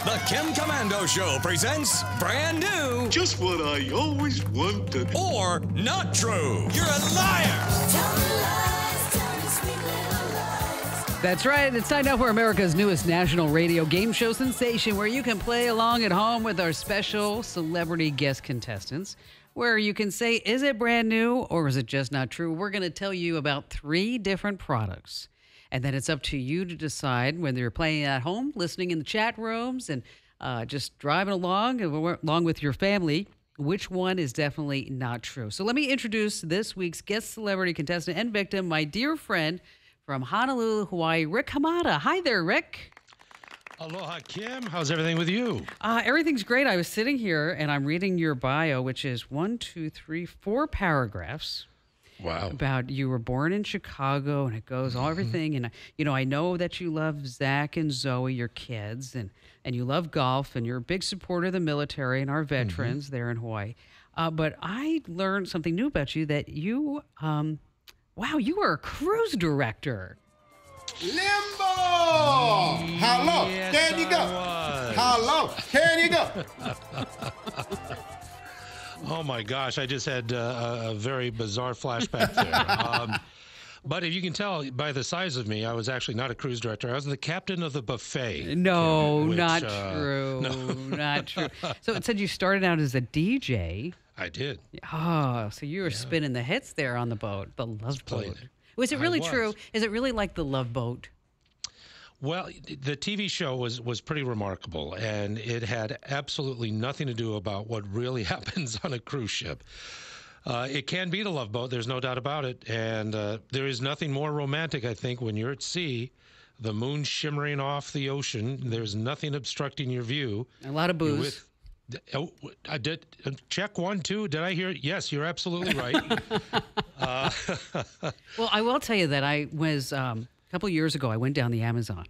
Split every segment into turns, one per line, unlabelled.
The Kim Commando Show presents brand new.
Just what I always wanted.
Or not true. You're a liar.
Tell me lies, tell me sweet little lies.
That's right. It's time now for America's newest national radio game show sensation, where you can play along at home with our special celebrity guest contestants, where you can say, is it brand new or is it just not true? We're going to tell you about 3 different products. And then it's up to you to decide whether you're playing at home, listening in the chat rooms, and just driving along with your family, which one is definitely not true. So let me introduce this week's guest celebrity contestant and victim, my dear friend from Honolulu, Hawaii, Rick Hamada. Hi there, Rick.
Aloha, Kim. How's everything with you?
Everything's great. I was sitting here and I'm reading your bio, which is 4 paragraphs.
Wow.
About you were born in Chicago, and it goes all everything. And, I know that you love Zach and Zoe, your kids, and you love golf, and you're a big supporter of the military and our veterans there in Hawaii. But I learned something new about you, that you, you are a cruise director.
Limbo! Hello,
Yes,
can you go?
I was.
Hello, can you go?
Oh, my gosh. I just had a very bizarre flashback there. But if you can tell by the size of me, I was actually not a cruise director. I was the captain of the buffet.
No,
Kim, which,
not true.
no.
Not true. So it said you started out as a DJ.
I did.
Oh, so you were spinning the hits there on the boat, the Love
playing
Boat.
it.
Was it really
I was.
true? Is it really like the Love Boat?
Well, the TV show was pretty remarkable, and it had absolutely nothing to do about what really happens on a cruise ship. It can be the Love Boat, there's no doubt about it, and there is nothing more romantic, I think, when you're at sea, the moon shimmering off the ocean, there's nothing obstructing your view.
A lot of booze.
I did check 1, 2. Did I hear? Yes, you're absolutely right.
Well, I will tell you that I was a couple of years ago. I went down the Amazon,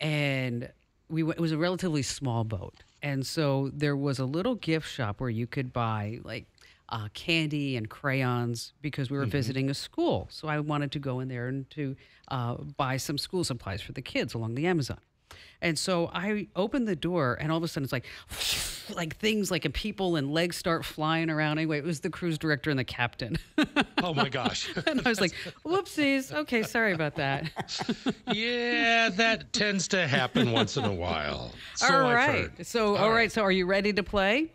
and it was a relatively small boat, and so there was a little gift shop where you could buy like candy and crayons because we were visiting a school. So I wanted to go in there and to buy some school supplies for the kids along the Amazon. And so I opened the door, and all of a sudden it's like things like people and legs start flying around. Anyway, it was the cruise director and the captain.
Oh, my gosh.
And I was like, whoopsies. Okay, sorry about that.
Yeah, that tends to happen once in a while. So
All
I've
right.
heard.
So, all right. So are you ready to play?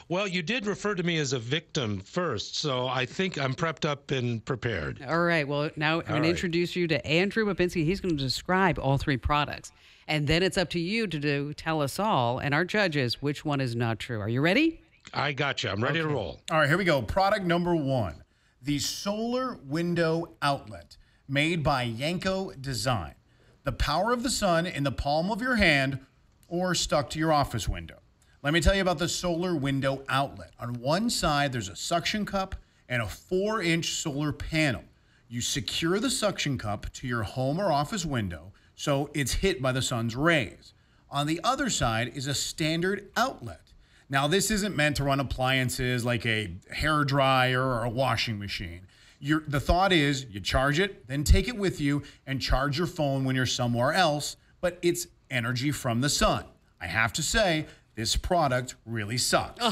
Well, you did refer to me as a victim first, so I think I'm prepped up and prepared.
All right. Well, now I'm going to introduce you to Andrew Babinski. He's going to describe all 3 products. And then it's up to you to tell us all and our judges which one is not true. Are you ready?
I got you. I'm ready to roll.
All right, here we go. Product number 1, the solar window outlet made by Yanko Design. The power of the sun in the palm of your hand or stuck to your office window. Let me tell you about the solar window outlet. On one side, there's a suction cup and a 4-inch solar panel. You secure the suction cup to your home or office window so it's hit by the sun's rays. On the other side is a standard outlet. Now, this isn't meant to run appliances like a hair dryer or a washing machine. The thought is you charge it, then take it with you and charge your phone when you're somewhere else, but it's energy from the sun. I have to say, this product really sucks.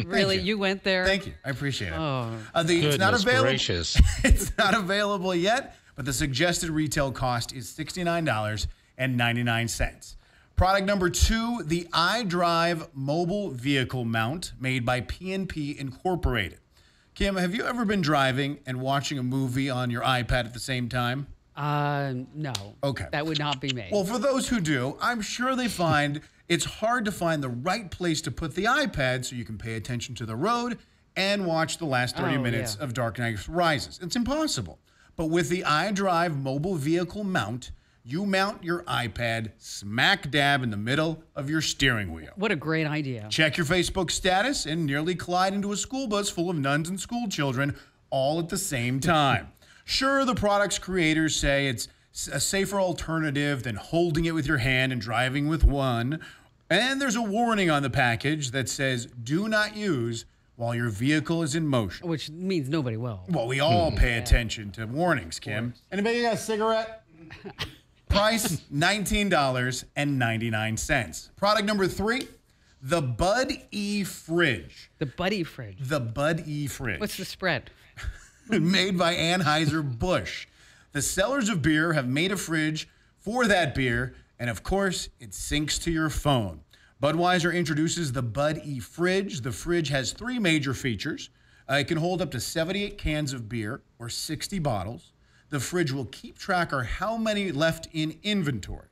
Really? You went there?
Thank you. I appreciate it.
Oh.
It's not
Goodness
available.
gracious.
It's not available yet, but the suggested retail cost is $69.99. Product number 2, the iDrive mobile vehicle mount made by P&P Incorporated. Kim, have you ever been driving and watching a movie on your iPad at the same time?
No.
Okay.
That would not be me.
Well, for those who do, I'm sure they find it's hard to find the right place to put the iPad so you can pay attention to the road and watch the last 30 minutes of Dark Knight Rises. It's impossible. But with the iDrive mobile vehicle mount, you mount your iPad smack dab in the middle of your steering wheel.
What a great idea.
Check your Facebook status and nearly collide into a school bus full of nuns and school children all at the same time. Sure, the product's creators say it's a safer alternative than holding it with your hand and driving with one. And there's a warning on the package that says, do not use while your vehicle is in motion.
Which means nobody will.
Well, we all pay attention to warnings, Kim. Anybody got a cigarette? Price, $19.99. Product number 3, the Bud E Fridge.
The Buddy Fridge.
The Bud E Fridge.
What's the spread?
Made by Anheuser-Busch. The sellers of beer have made a fridge for that beer, and of course, it syncs to your phone. Budweiser introduces the Bud E Fridge. The fridge has 3 major features. It can hold up to 78 cans of beer or 60 bottles. The fridge will keep track of how many left in inventory.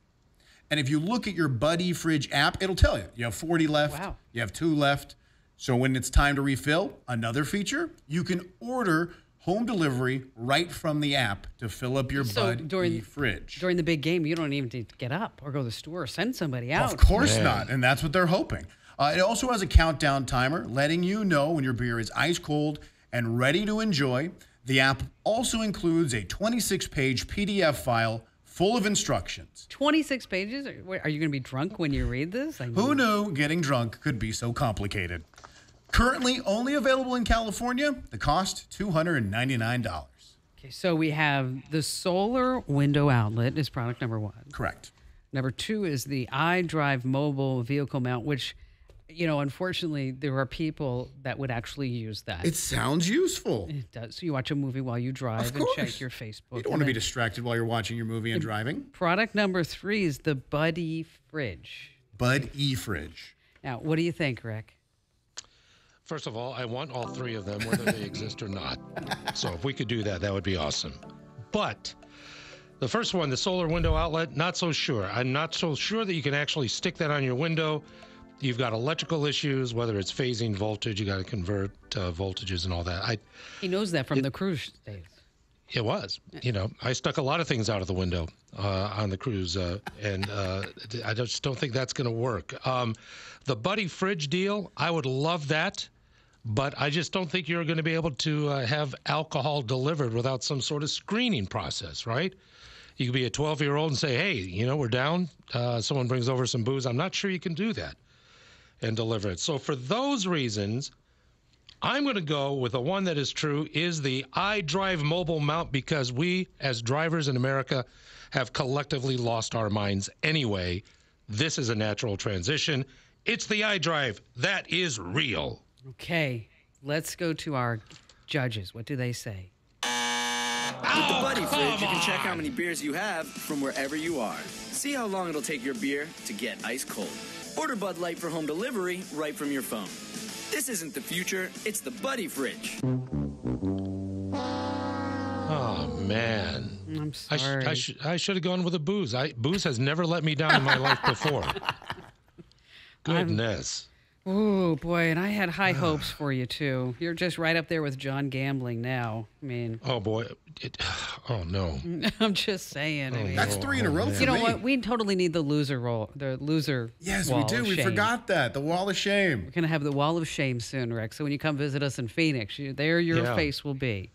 And if you look at your Bud E Fridge app, it'll tell you. You have 40 left.
Wow.
You have 2 left. So when it's time to refill, another feature, you can order home delivery right from the app to fill up your Bud E Fridge.
During the big game, you don't even need to get up or go to the store or send somebody out.
Of course not, and that's what they're hoping. It also has a countdown timer letting you know when your beer is ice cold and ready to enjoy. The app also includes a 26-page PDF file full of instructions.
26 pages? Are you going to be drunk when you read this?
Who knew getting drunk could be so complicated? Currently only available in California. The cost, $299.
Okay, so we have the solar window outlet is product number 1.
Correct.
Number 2 is the iDrive mobile vehicle mount, which, unfortunately, there are people that would actually use that.
It sounds useful.
It does. So you watch a movie while you drive
Of
and
course.
check your Facebook.
You don't want to be distracted while you're watching your movie and driving.
Product number 3 is the Buddy Fridge.
Bud E Fridge.
Now, what do you think, Rick?
First of all, I want all 3 of them, whether they exist or not. So if we could do that, that would be awesome. But the first one, the solar window outlet, not so sure. I'm not so sure that you can actually stick that on your window. You've got electrical issues, whether it's phasing voltage, you got to convert voltages and all that.
He knows that from the cruise days.
It was. I stuck a lot of things out of the window on the cruise, and I just don't think that's going to work. The Buddy Fridge deal, I would love that, but I just don't think you're going to be able to have alcohol delivered without some sort of screening process, right? You could be a 12-year-old and say, hey, we're down. Someone brings over some booze. I'm not sure you can do that and deliver it. So for those reasons, I'm going to go with the one that is true is the iDrive mobile mount, because we, as drivers in America, have collectively lost our minds anyway. This is a natural transition. It's the iDrive. That is real.
Okay, let's go to our judges. What do they say?
With the Buddy Fridge, you can check how many beers you have from wherever you are. See how long it'll take your beer to get ice cold. Order Bud Light for home delivery right from your phone. This isn't the future, it's the Buddy Fridge.
Oh, man.
I'm sorry.
I should have gone with a booze. Booze has never let me down in my life before. Goodness.
Oh, boy, and I had high hopes for you, too. You're just right up there with John Gambling now. I mean...
Oh, boy. Oh, no.
I'm just saying. I mean,
That's 3 in a row for
you know
me.
what? We totally need the loser role. The loser
Yes,
wall
we do.
of
We
shame.
forgot that. The wall of shame.
We're going to have the wall of shame soon, Rick. So when you come visit us in Phoenix, there your
Yeah.
face will be.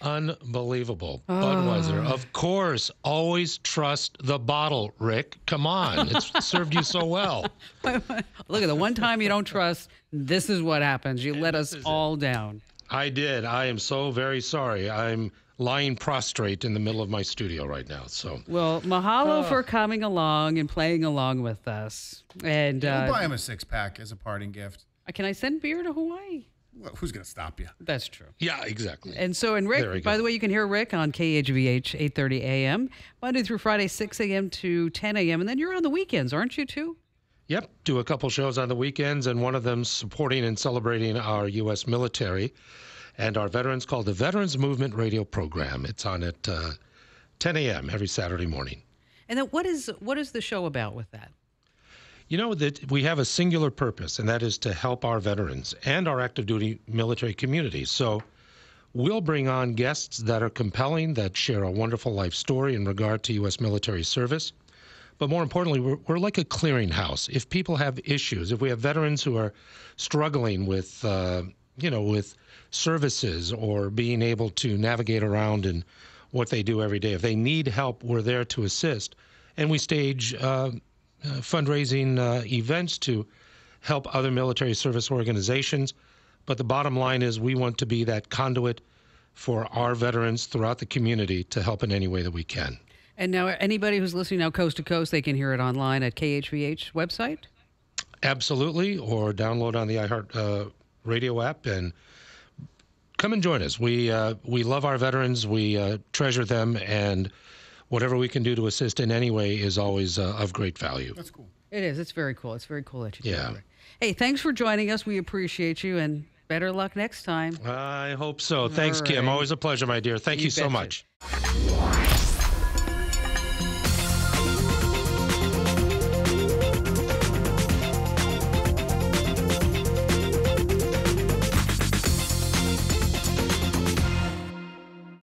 Unbelievable. Budweiser, of course, always trust the bottle, Rick. Come on. It's served you so well.
Look at the one time you don't trust, this is what happens. You let us all down.
I did. I am so very sorry. I'm lying prostrate in the middle of my studio right now. So,
Well, mahalo for coming along and playing along with us. And
We'll buy him a 6-pack as a parting gift.
can I send beer to Hawaii?
Well, who's going to stop you?
That's true.
yeah, exactly.
And so, and
There we
Rick,
go.
by the way, you can hear Rick on KHVH 8:30 a.m. Monday through Friday, 6 a.m. to 10 a.m. And then you're on the weekends, aren't you, too?
Yep, do a couple shows on the weekends, and one of them supporting and celebrating our U.S. military and our veterans, called the Veterans Movement Radio Program. It's on at 10 a.m. every Saturday morning.
And then what is the show about with that?
You know, that we have a singular purpose, and that is to help our veterans and our active duty military community. So we'll bring on guests that are compelling, that share a wonderful life story in regard to U.S. military service. But more importantly, we're like a clearinghouse. If people have issues, if we have veterans who are struggling with, with services or being able to navigate around in what they do every day, if they need help, we're there to assist. And we stage fundraising events to help other military service organizations. But the bottom line is we want to be that conduit for our veterans throughout the community to help in any way that we can.
And now anybody who's listening now coast to coast, they can hear it online at KHVH website?
Absolutely, or download on the iHeart radio app and come and join us. We love our veterans. We treasure them, and whatever we can do to assist in any way is always of great value.
That's cool.
It is. It's very cool. It's very cool that you do
Yeah.
it. Hey, thanks for joining us. We appreciate you, and better luck next time.
I hope so. Thanks, Kim.
right.
Always a pleasure, my dear. Thank you so
betcha.
much.